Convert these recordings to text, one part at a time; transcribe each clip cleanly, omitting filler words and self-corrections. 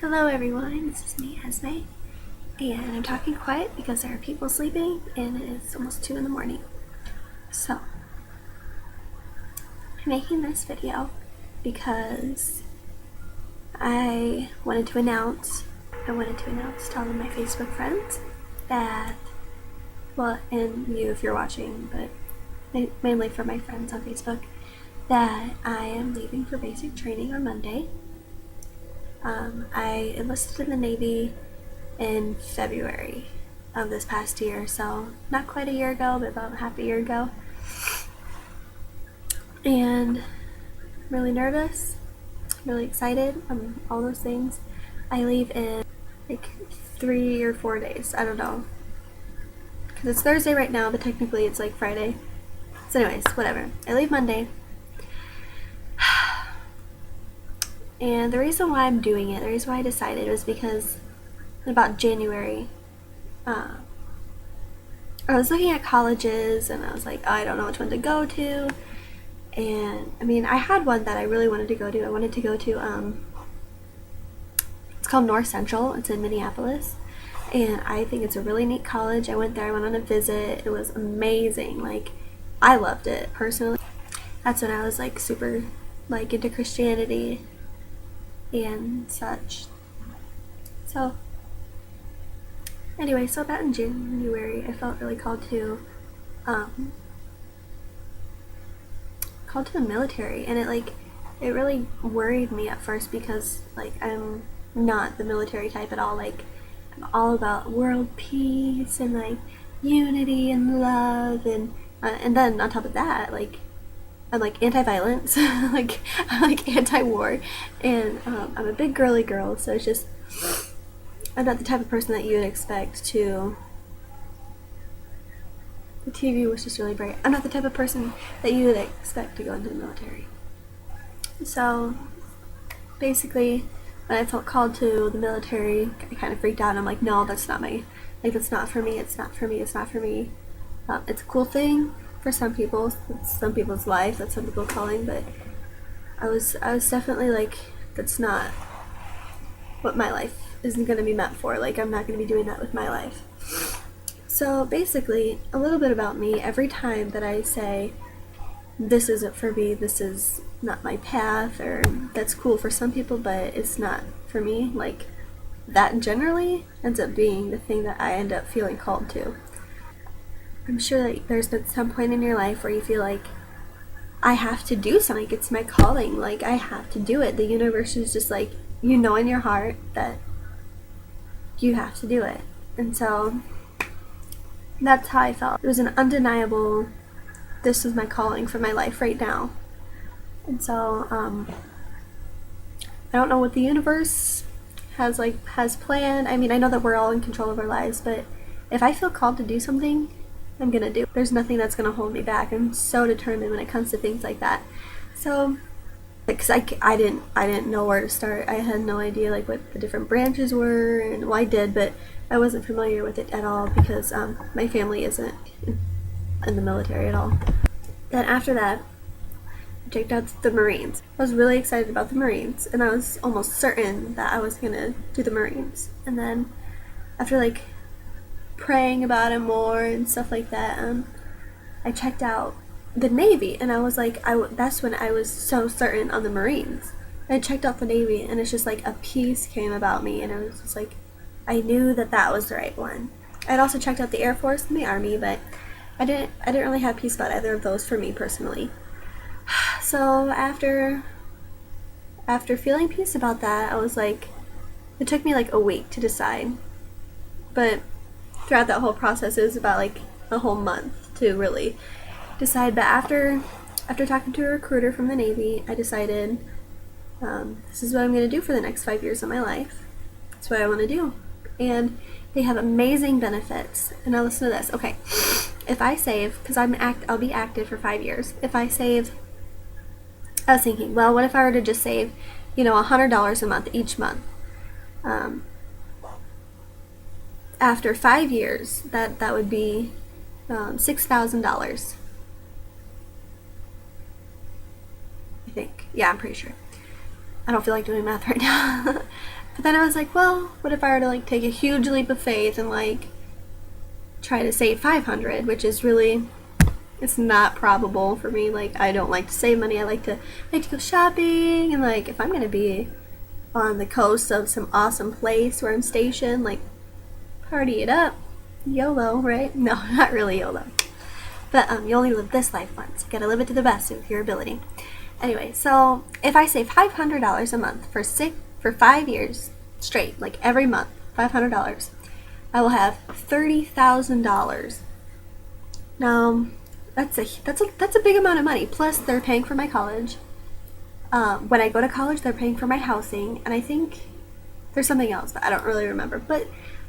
Hello everyone, this is me, Esme, and I'm talking quiet because there are people sleeping and it is almost 2 in the morning. So, I'm making this video because I wanted to announce to all of my Facebook friends that, well, and you if you're watching, but mainly for my friends on Facebook, that I am leaving for basic training on Monday. I enlisted in the Navy in February of this past year, so not quite a year ago, but about half a year ago. And I'm really nervous, really excited, all those things. I leave in like 3 or 4 days, I don't know. Because it's Thursday right now, but technically it's like Friday. So anyways, whatever. I leave Monday. And the reason why I'm doing it, the reason why I decided was because in about January, I was looking at colleges and I was like, oh, I don't know which one to go to. And I mean, I had one that I really wanted to go to. I wanted to go to, it's called North Central. It's in Minneapolis. And I think it's a really neat college. I went there, I went on a visit. It was amazing. Like, I loved it personally. That's when I was like super like into Christianity and such. So anyway, so about in January I felt really called to the military, and it really worried me at first because like I'm not the military type at all. Like, I'm all about world peace and like unity and love, and then on top of that, like I'm like anti-violence, like I'm like anti-war, and I'm a big girly girl, so it's just I'm not the type of person that you would expect to. The TV was just really bright. I'm not the type of person that you would expect to go into the military. So basically, when I felt called to the military, I kind of freaked out. And I'm like, no, that's not that's not for me. It's not for me. It's not for me. It's a cool thing for some people. It's some people's life. That's some people's calling. But I was definitely like, that's not what my life isn't going to be meant for. Like, I'm not going to be doing that with my life. So basically, a little bit about me. Every time that I say, this isn't for me, this is not my path, or that's cool for some people, but it's not for me, like, that generally ends up being the thing that I end up feeling called to. I'm sure that there's been some point in your life where you feel like, I have to do something, like, it's my calling, like, I have to do it. The universe is just like, you know in your heart that you have to do it. And so that's how I felt. It was an undeniable, this is my calling for my life right now. And so I don't know what the universe has planned. I mean, I know that we're all in control of our lives, but if I feel called to do something, I'm gonna do it. There's nothing that's gonna hold me back. I'm so determined when it comes to things like that. So because I didn't know where to start. I had no idea like what the different branches were, and well, I did, but I wasn't familiar with it at all because my family isn't in the military at all. Then after that, I checked out the Marines. I was really excited about the Marines, and I was almost certain that I was gonna do the Marines. And then after like praying about it more and stuff like that, I checked out the Navy, and I was like, that's when I was so certain on the Marines. I checked out the Navy, and it's just like a peace came about me, and it was just like, I knew that that was the right one. I'd also checked out the Air Force and the Army, but I didn't really have peace about either of those for me personally. So after feeling peace about that, I was like, it took me like a week to decide, but throughout that whole process, it was about like a whole month to really decide. But after talking to a recruiter from the Navy, I decided this is what I'm going to do for the next 5 years of my life. That's what I want to do. And they have amazing benefits. And now listen to this. Okay, if I save, because I'll be active for 5 years. If I save, I was thinking, well, what if I were to just save, $100 a month each month? After 5 years, that would be $6,000. I think. Yeah, I'm pretty sure. I don't feel like doing math right now. But then I was like, well, what if I were to like take a huge leap of faith and like try to save 500, which is really, it's not probable for me. Like, I don't like to save money. I like to go shopping, and like if I'm gonna be on the coast of some awesome place where I'm stationed, like party it up. YOLO, right? No, not really YOLO. But you only live this life once. You gotta live it to the best of your ability. Anyway, so if I save $500 a month for 5 years straight, like every month, $500, I will have $30,000. Now, that's a big amount of money. Plus, they're paying for my college. When I go to college, they're paying for my housing, and I think there's something else, but I don't really remember. But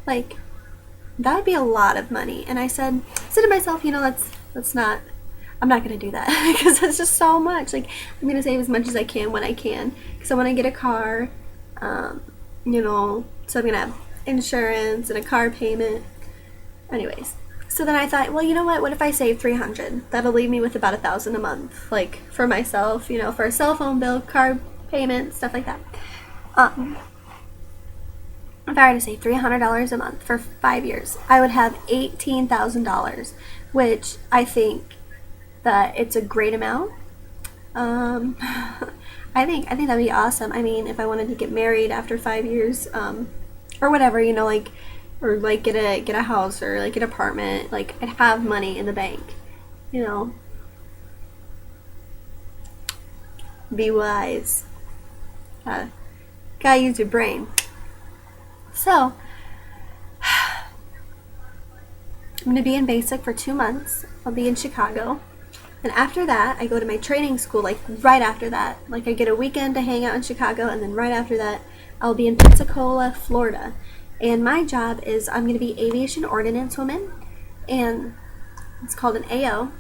like, that would be a lot of money. And I said to myself, you know, I'm not gonna do that because it's just so much. Like, I'm gonna save as much as I can when I can, because I want to get a car, you know, so I'm gonna have insurance and a car payment. Anyways, so then I thought, well, you know what if I save 300? That'll leave me with about 1,000 a month, like for myself, you know, for a cell phone bill, car payment, stuff like that. If I were to save $300 a month for 5 years, I would have $18,000, which I think that it's a great amount. I think that'd be awesome. I mean, if I wanted to get married after 5 years, or whatever, you know, like, or like get a house or like an apartment, like I'd have money in the bank, you know. Be wise. Gotta use your brain. So, I'm going to be in basic for 2 months. I'll be in Chicago. And after that, I go to my training school, like right after that. Like, I get a weekend to hang out in Chicago, and then right after that, I'll be in Pensacola, Florida. And my job is, I'm going to be aviation ordnance woman, and it's called an AO.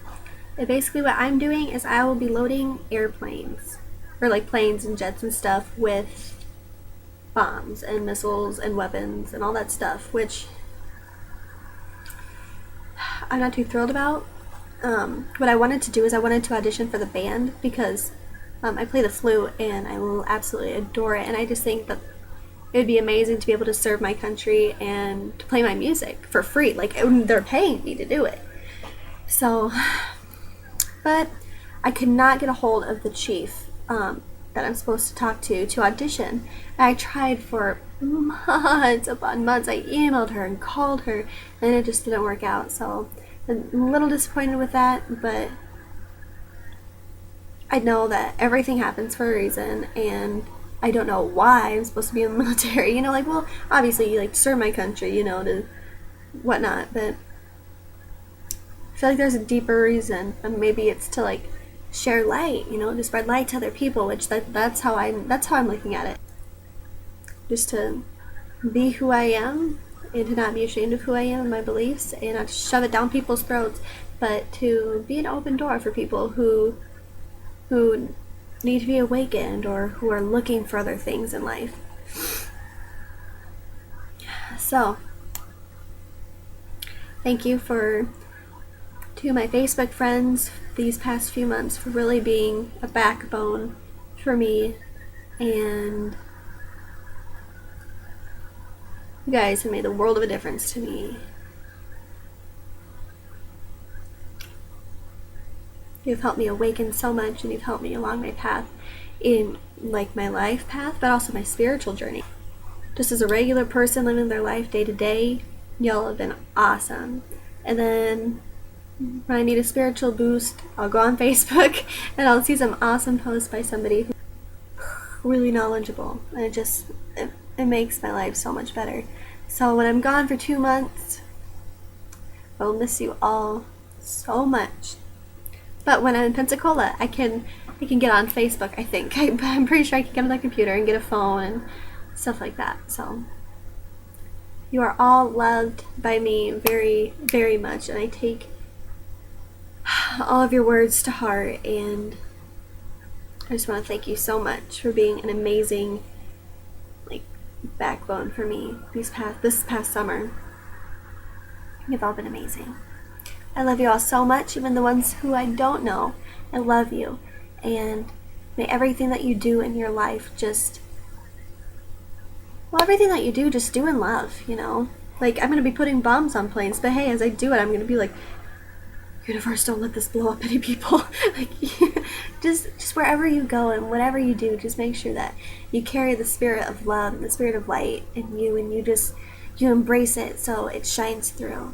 And basically what I'm doing is I will be loading airplanes, or like planes and jets and stuff, with bombs and missiles and weapons and all that stuff, which I'm not too thrilled about. What I wanted to do is I wanted to audition for the band, because I play the flute and I will absolutely adore it, and I just think that it would be amazing to be able to serve my country and to play my music for free. Like, they're paying me to do it. So, but I could not get a hold of the chief that I'm supposed to talk to audition. And I tried for months upon months. I emailed her and called her, and it just didn't work out. So I'm a little disappointed with that, but I know that everything happens for a reason, and I don't know why I'm supposed to be in the military. You know, like, well, obviously, like, to serve my country, you know, to whatnot, but I feel like there's a deeper reason, and maybe it's to, like, share light, you know, to spread light to other people, which that's how I'm looking at it. Just to be who I am, and to not be ashamed of who I am and my beliefs, and not to shove it down people's throats, but to be an open door for people who need to be awakened, or who are looking for other things in life. So, thank you to my Facebook friends these past few months for really being a backbone for me, and you guys have made the world of a difference to me. You've helped me awaken so much, and you've helped me along my path, in like my life path, but also my spiritual journey. Just as a regular person living their life day to day, y'all have been awesome. And then when I need a spiritual boost, I'll go on Facebook and I'll see some awesome posts by somebody who's really knowledgeable, and it makes my life so much better. So when I'm gone for 2 months, I'll miss you all so much. But when I'm in Pensacola, I can get on Facebook, I think. I'm pretty sure I can get on the computer and get a phone and stuff like that. So you are all loved by me very, very much, and I take all of your words to heart, and I just want to thank you so much for being an amazing, like, backbone for me this past summer. You've all been amazing. I love you all so much, even the ones who I don't know. I love you, and may everything that you do in your life just well, everything that you do, just do in love, you know? Like, I'm going to be putting bombs on planes, but hey, as I do it, I'm going to be like, universe, don't let this blow up any people. Like, just wherever you go and whatever you do, just make sure that you carry the spirit of love and the spirit of light in you, and you embrace it so it shines through.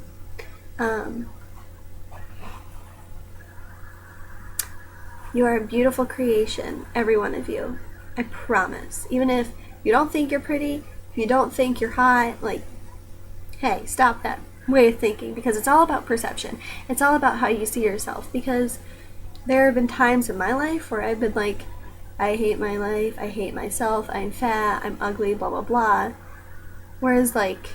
You are a beautiful creation, every one of you. I promise. Even if you don't think you're pretty, if you don't think you're hot, like, hey, stop that way of thinking, because it's all about perception. It's all about how you see yourself, because there have been times in my life where I've been like, I hate my life, I hate myself, I'm fat, I'm ugly, blah blah blah. Whereas like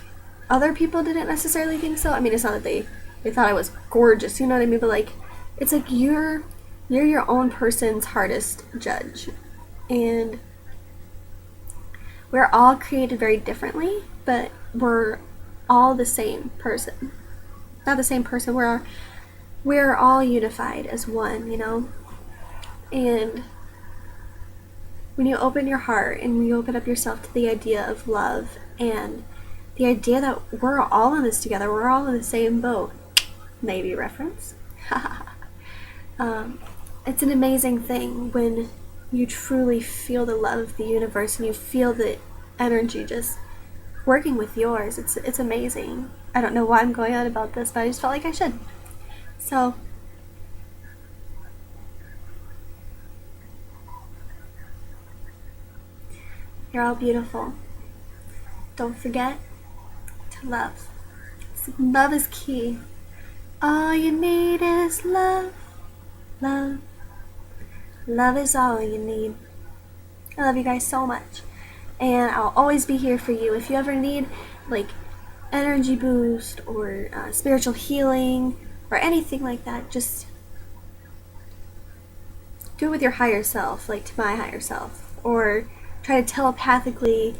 other people didn't necessarily think so. I mean, it's not that they thought I was gorgeous, you know what I mean? But like, it's like you're your own person's hardest judge, and we're all created very differently, but we're all the same person. Not the same person. We're all unified as one, you know? And when you open your heart and you open up yourself to the idea of love and the idea that we're all in this together, we're all in the same boat, maybe reference. It's an amazing thing when you truly feel the love of the universe and you feel the energy just working with yours. It's amazing. I don't know why I'm going on about this, but I just felt like I should. So, you're all beautiful. Don't forget to love. Love is key. All you need is love. Love. Love is all you need. I love you guys so much. And I'll always be here for you. If you ever need, like, energy boost or spiritual healing or anything like that, just do it with your higher self, like to my higher self. Or try to telepathically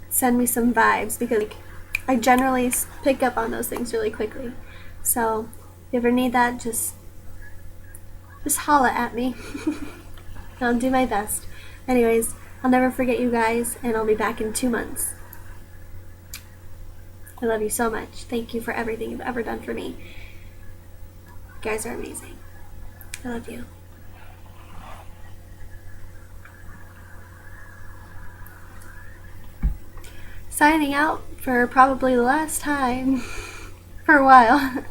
send me some vibes, because like, I generally pick up on those things really quickly. So if you ever need that, just holla at me. I'll do my best. Anyways, I'll never forget you guys, and I'll be back in 2 months. I love you so much. Thank you for everything you've ever done for me. You guys are amazing. I love you. Signing out for probably the last time for a while.